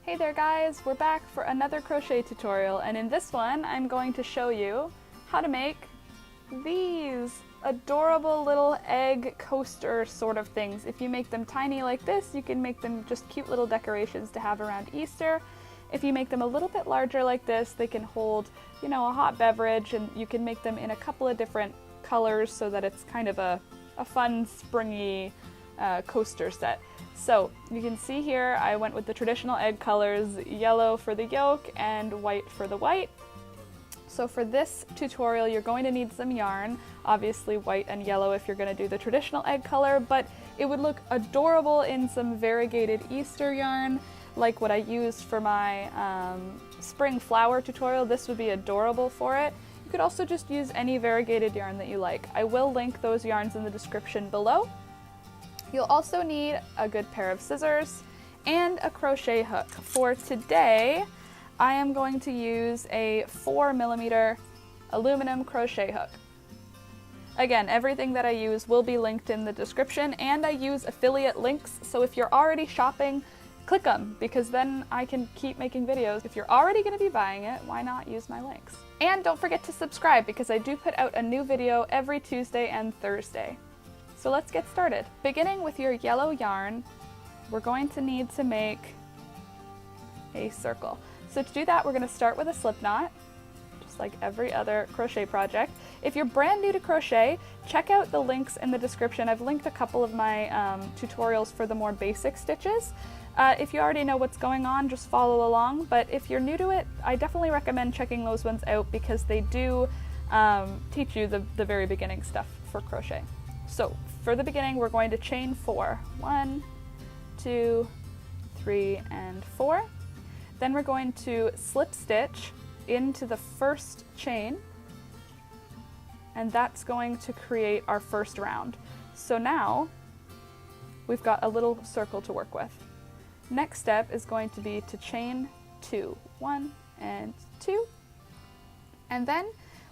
Hey there guys, we're back for another crochet tutorial, and in this one I'm going to show you how to make these adorable little egg coaster sort of things. If you make them tiny like this, you can make them just cute little decorations to have around Easter. If you make them a little bit larger like this, they can hold, a hot beverage, and you can make them in a couple of different colors so that it's kind of a fun, springy coaster set. So you can see here I went with the traditional egg colors, yellow for the yolk and white for the white. So for this tutorial you're going to need some yarn, obviously white and yellow if you're going to do the traditional egg color, but it would look adorable in some variegated Easter yarn like what I used for my spring flower tutorial. This would be adorable for it. You could also just use any variegated yarn that you like. I will link those yarns in the description below. You'll also need a good pair of scissors and a crochet hook. For today, I am going to use a 4mm aluminum crochet hook. Again, everything that I use will be linked in the description, and I use affiliate links, so if you're already shopping, click them, because then I can keep making videos. If you're already going to be buying it, why not use my links? And don't forget to subscribe, because I do put out a new video every Tuesday and Thursday. So let's get started. Beginning with your yellow yarn, we're going to need to make a circle. So to do that, we're going to start with a slip knot, just like every other crochet project. If you're brand new to crochet, check out the links in the description. I've linked a couple of my tutorials for the more basic stitches. If you already know what's going on, just follow along, but if you're new to it, I definitely recommend checking those ones out because they do teach you the very beginning stuff for crochet. So for the beginning, we're going to chain 4. 1, 2, 3, and 4. Then we're going to slip stitch into the first chain, and that's going to create our first round. So now we've got a little circle to work with. Next step is going to be to chain 2. 1 and 2. And then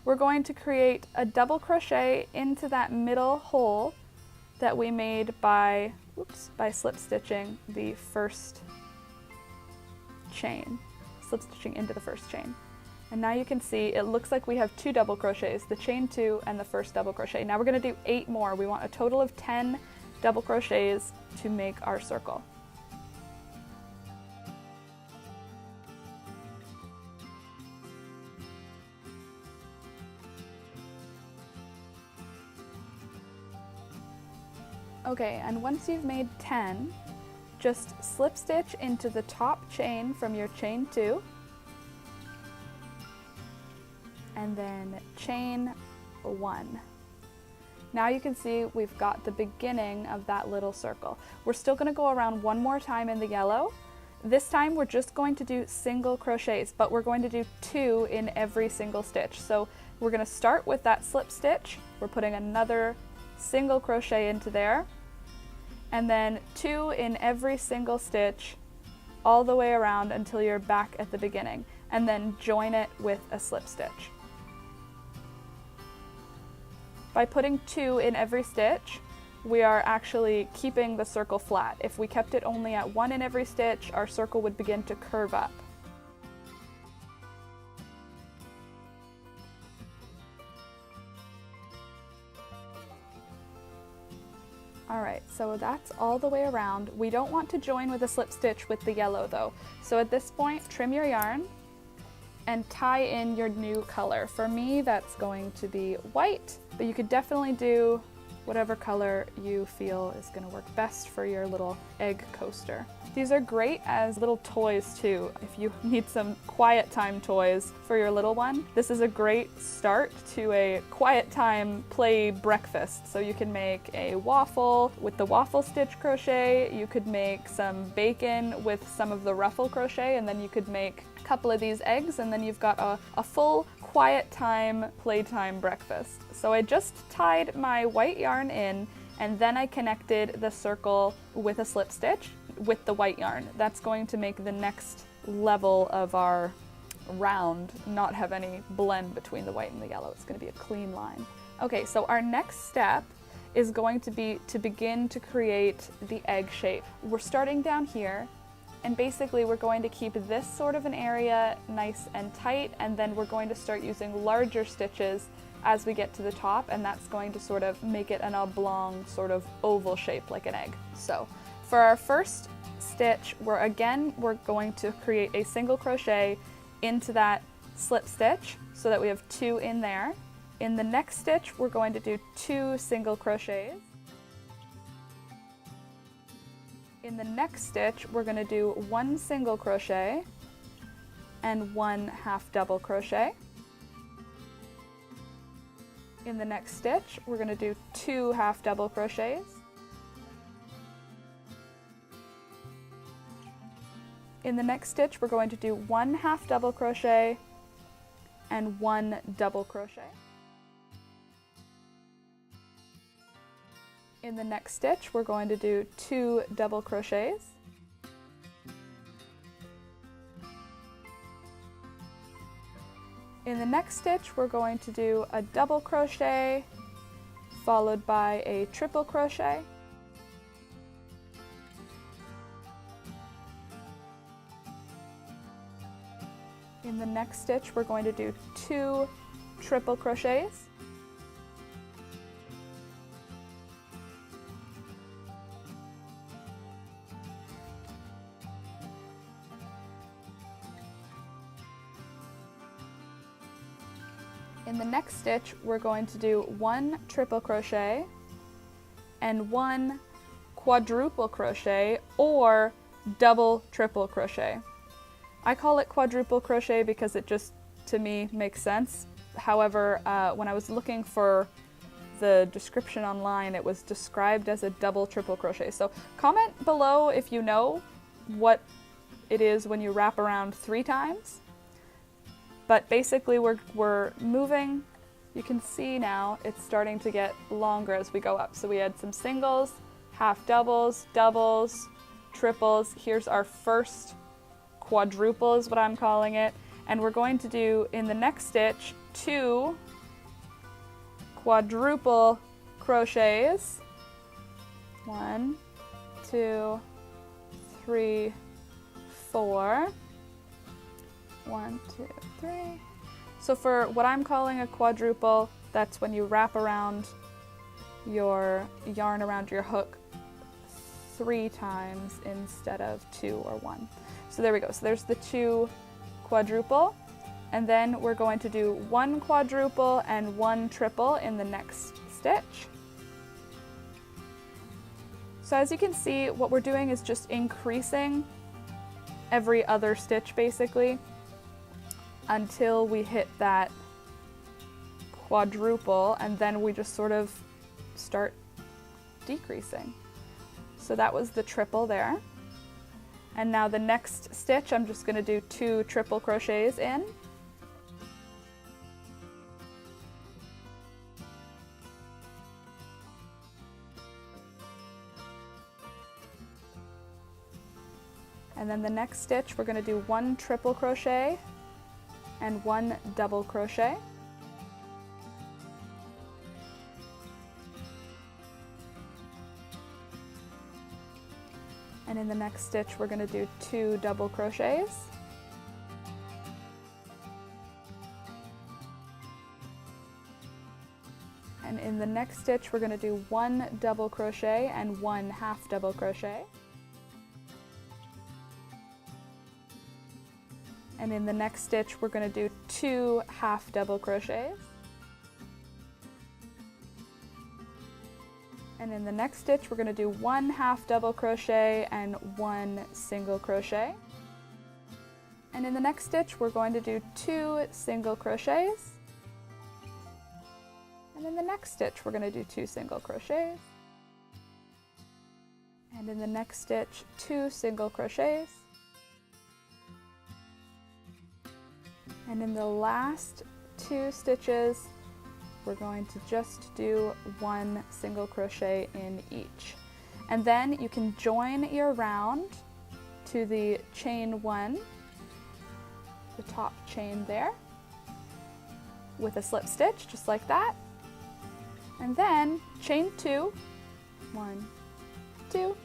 we're going to create a double crochet into that middle hole that we made by slip stitching the first chain, slip stitching into the first chain. And now you can see it looks like we have 2 double crochets, the chain 2 and the first double crochet. Now we're going to do 8 more. We want a total of 10 double crochets to make our circle. Okay, and once you've made 10, just slip stitch into the top chain from your chain 2, and then chain 1. Now you can see we've got the beginning of that little circle. We're still going to go around one more time in the yellow. This time we're just going to do single crochets, but we're going to do 2 in every single stitch. So we're going to start with that slip stitch. We're putting another single crochet into there, and then 2 in every single stitch all the way around until you're back at the beginning, and then join it with a slip stitch. By putting 2 in every stitch, we are actually keeping the circle flat. If we kept it only at 1 in every stitch, our circle would begin to curve up. Alright, so that's all the way around. We don't want to join with a slip stitch with the yellow though. So at this point, trim your yarn and tie in your new color. For me, that's going to be white, but you could definitely do whatever color you feel is going to work best for your little egg coaster. These are great as little toys too. If you need some quiet time toys for your little one, this is a great start to a quiet time play breakfast. So you can make a waffle with the waffle stitch crochet, you could make some bacon with some of the ruffle crochet, and then you could make a couple of these eggs, and then you've got a full quiet time playtime breakfast. So I just tied my white yarn in, and then I connected the circle with a slip stitch with the white yarn. That's going to make the next level of our round not have any blend between the white and the yellow. It's going to be a clean line. Okay, so our next step is going to be to begin to create the egg shape. We're starting down here, and basically we're going to keep this sort of an area nice and tight, and then we're going to start using larger stitches as we get to the top, and that's going to sort of make it an oblong sort of oval shape like an egg. So for our first stitch, we're going to create a single crochet into that slip stitch so that we have 2 in there. In the next stitch, we're going to do 2 single crochets. In the next stitch, we're going to do 1 single crochet and 1 half double crochet. In the next stitch, we're going to do 2 half double crochets. In the next stitch, we're going to do 1 half double crochet and 1 double crochet. In the next stitch, we're going to do 2 double crochets. In the next stitch, we're going to do a double crochet followed by a triple crochet. In the next stitch, we're going to do 2 triple crochets. In the next stitch, we're going to do 1 triple crochet and 1 quadruple crochet or double triple crochet. I call it quadruple crochet because it just, to me, makes sense. However, when I was looking for the description online, it was described as a double triple crochet. So comment below if you know what it is when you wrap around 3 times. But basically we're moving, you can see now it's starting to get longer as we go up. So we had some singles, half doubles, doubles, triples. Here's our first quadruple is what I'm calling it. And we're going to do, in the next stitch, 2 quadruple crochets. 1, 2, 3, 4. 1, 2, 3. So for what I'm calling a quadruple, that's when you wrap around your yarn around your hook 3 times instead of 2 or 1. So there we go. So there's the 2 quadruple, and then we're going to do 1 quadruple and 1 triple in the next stitch. So as you can see, what we're doing is just increasing every other stitch basically, until we hit that quadruple, and then we just sort of start decreasing. So that was the triple there. And now the next stitch, I'm just going to do 2 triple crochets in. And then the next stitch, we're going to do 1 triple crochet and 1 double crochet. And in the next stitch, we're going to do 2 double crochets. And in the next stitch, we're going to do 1 double crochet and 1 half double crochet. And in the next stitch, we're going to do 2 half double crochets. And in the next stitch, we're going to do 1 half double crochet and 1 single crochet. And in the next stitch, we're going to do 2 single crochets. And in the next stitch, we're going to do 2 single crochets. And in the next stitch, 2 single crochets. And in the last 2 stitches, we're going to just do 1 single crochet in each. And then you can join your round to the chain 1, the top chain there, with a slip stitch, just like that. And then chain 2, 1, 2.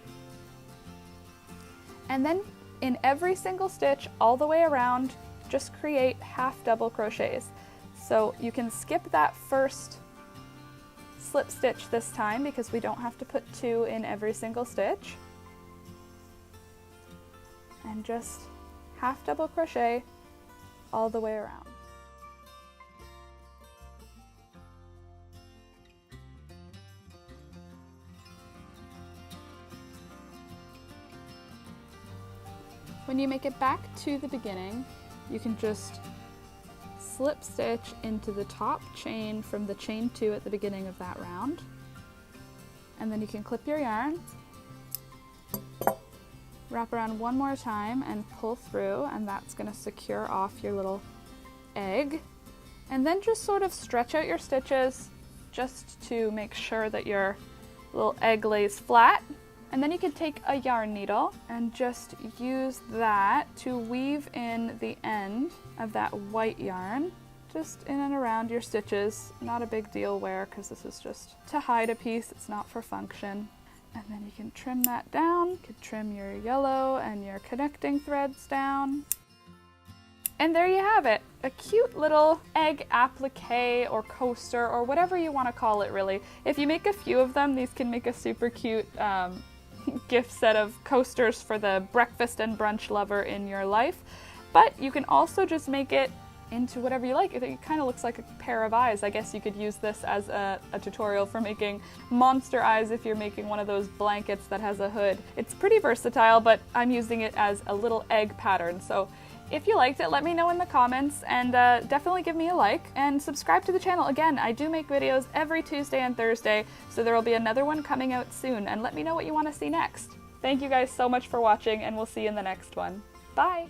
And then in every single stitch all the way around, just create half double crochets. So you can skip that first slip stitch this time because we don't have to put 2 in every single stitch. And just half double crochet all the way around. When you make it back to the beginning, you can just slip stitch into the top chain from the chain 2 at the beginning of that round. And then you can clip your yarn, wrap around one more time and pull through, and that's going to secure off your little egg. And then just sort of stretch out your stitches just to make sure that your little egg lays flat. And then you can take a yarn needle and just use that to weave in the end of that white yarn, just in and around your stitches. Not a big deal where, because this is just to hide a piece, it's not for function. And then you can trim that down. You can trim your yellow and your connecting threads down. And there you have it, a cute little egg applique or coaster or whatever you want to call it really. If you make a few of them, these can make a super cute gift set of coasters for the breakfast and brunch lover in your life. But you can also just make it into whatever you like. It kind of looks like a pair of eyes. I guess you could use this as a tutorial for making monster eyes if you're making one of those blankets that has a hood. It's pretty versatile, but I'm using it as a little egg pattern. So if you liked it, let me know in the comments, and definitely give me a like and subscribe to the channel. Again, I do make videos every Tuesday and Thursday, so there will be another one coming out soon, and let me know what you want to see next. Thank you guys so much for watching, and we'll see you in the next one. Bye!